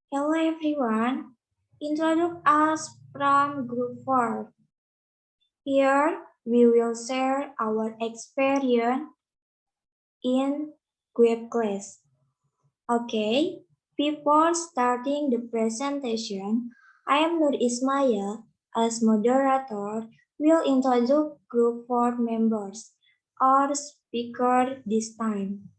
Hello everyone. Introduce us from Group 4. Here we will share our experience in web class. Okay, before starting the presentation, I am Nur Ismaya. As moderator, will introduce Group 4 members. Our speaker this time.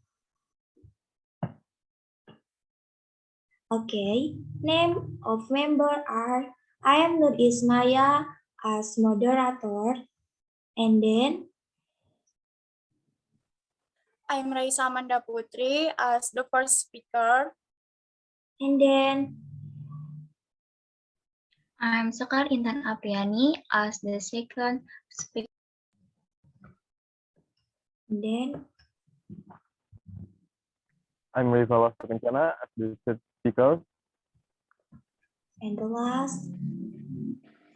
Okay, name of member are I am Nur Ismaya as moderator, and then I'm Raisa Amanda Putri as the first speaker. and then I'm Sekar Intan Apriani as the second speaker. and then I'm Reza Kencana as the third speaker. and the last.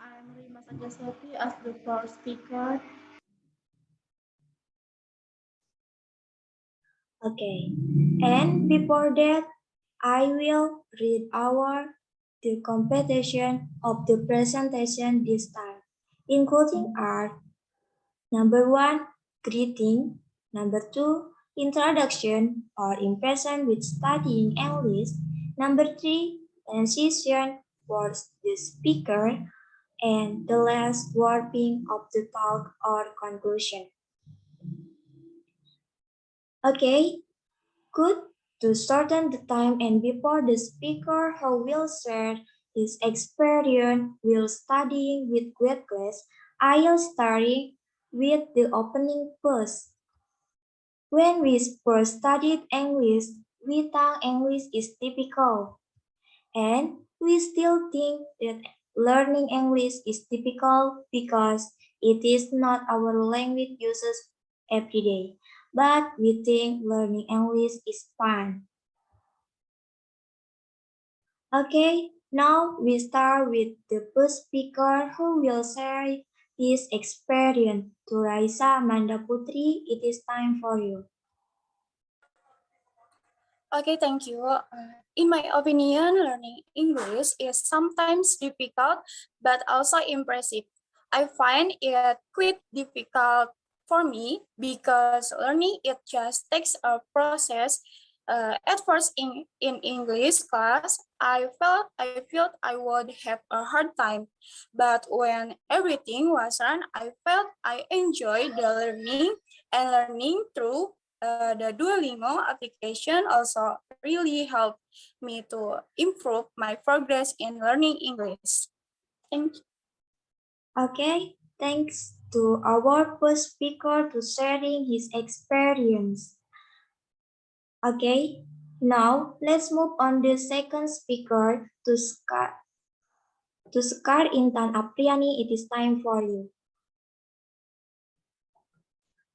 I'm Rima Sajaswati as the fourth speaker. Okay, and before that, I will read the competition of the presentation this time, including are number 1, greeting, number 2, introduction or impression with studying English, number 3, transition for the speaker, and the last warping of the talk or conclusion. Okay, good. To shorten the time and before the speaker who will share his experience while studying with great class, I will start with the opening first. When we first studied English, we thought English is difficult, and we still think that learning English is difficult because it is not our language uses every day. But we think learning English is fun. Okay, now we start with the first speaker who will share his experience. To Raisa Amanda Putri, it is time for you. Okay, thank you. In my opinion, learning English is sometimes difficult, but also impressive. I find it quite difficult for me because learning it just takes a process. At first in English class, I felt I would have a hard time, but when everything was done, I felt I enjoyed the learning and learning through the Duolingo application also really helped me to improve my progress in learning English. Thank you. Okay, thanks to our first speaker to sharing his experience. Okay, now let's move on the second speaker to Scar. To Scar Intan Apriani, it is time for you.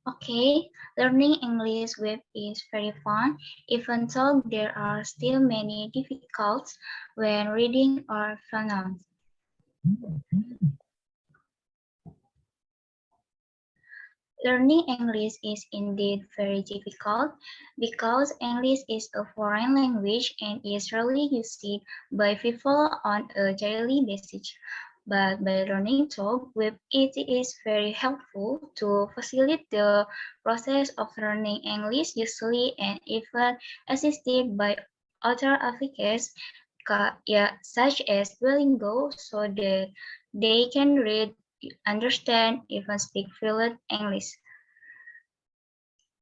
Okay, learning English web is very fun, even though there are still many difficulties when reading or pronounce. Learning English is indeed very difficult because English is a foreign language and is rarely used by people on a daily basis. But by learning talk web, it is very helpful to facilitate the process of learning English easily and even assisted by other applications such as Duolingo so that they can read, understand, even speak fluent English.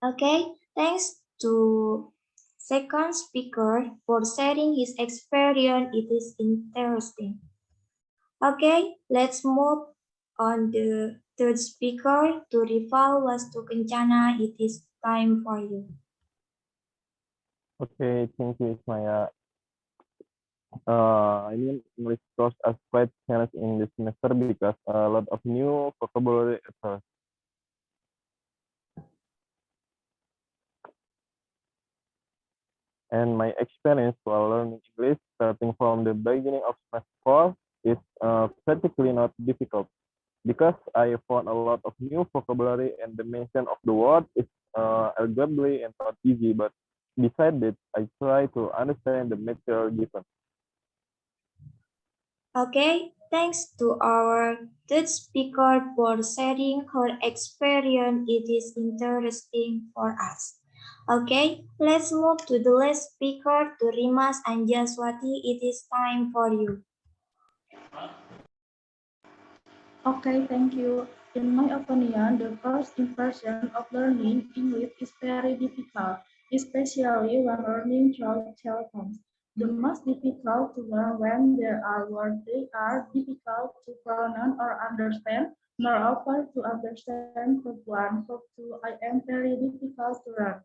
Okay, thanks to second speaker for sharing his experience. It is interesting. Okay, let's move on the third speaker to Rival Wastu Kencana. It is time for you. Okay, thank you, Ismaya. English course as quite challenging in this semester because a lot of new vocabulary at first. And my experience while learning English starting from the beginning of semester 4 is practically not difficult because I found a lot of new vocabulary and the mention of the word is arguably and not easy, but besides that, I try to understand the material given. Okay, thanks to our third speaker for sharing her experience. It is interesting for us. Okay, let's move to the last speaker, to Rimas and Jaswati. It is time for you. Okay, thank you. In my opinion, the first impression of learning English is very difficult, especially when learning through telephones. The most difficult to learn when there are words they are difficult to pronounce or understand. Moreover, to understand Group 1, Group 2, I am very difficult to learn.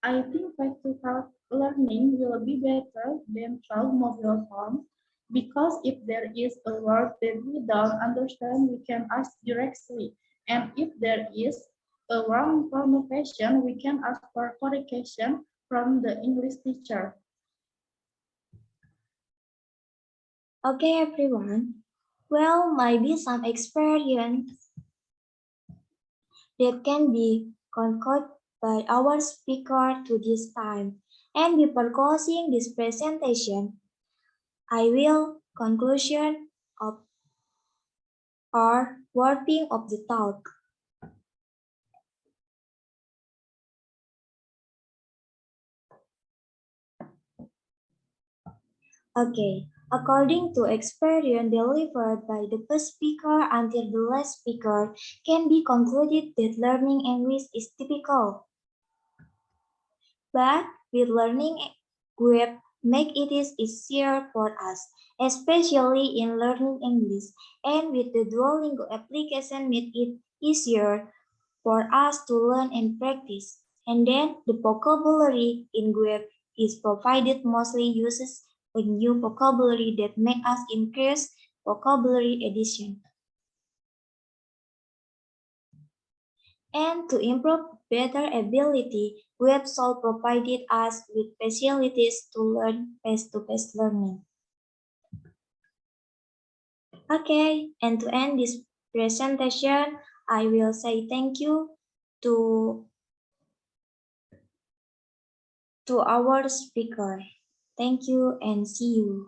I think practical learning will be better than through mobile phones because if there is a word that we don't understand, we can ask directly. And if there is a wrong pronunciation, we can ask for correction from the English teacher. Okay, everyone. Well, maybe some experience that can be concluded by our speaker to this time. And before closing this presentation, I will conclusion of our wording of the talk. Okay, according to experience delivered by the first speaker until the last speaker, can be concluded that learning English is difficult. But with learning web make it is easier for us, especially in learning English, and with the Duolingo application make it easier for us to learn and practice. And then the vocabulary in web is provided mostly uses a new vocabulary that make us increase vocabulary addition. And to improve better ability, WebSol provided us with facilities to learn face-to-face learning. Okay, and to end this presentation, I will say thank you to our speaker. Thank you and see you.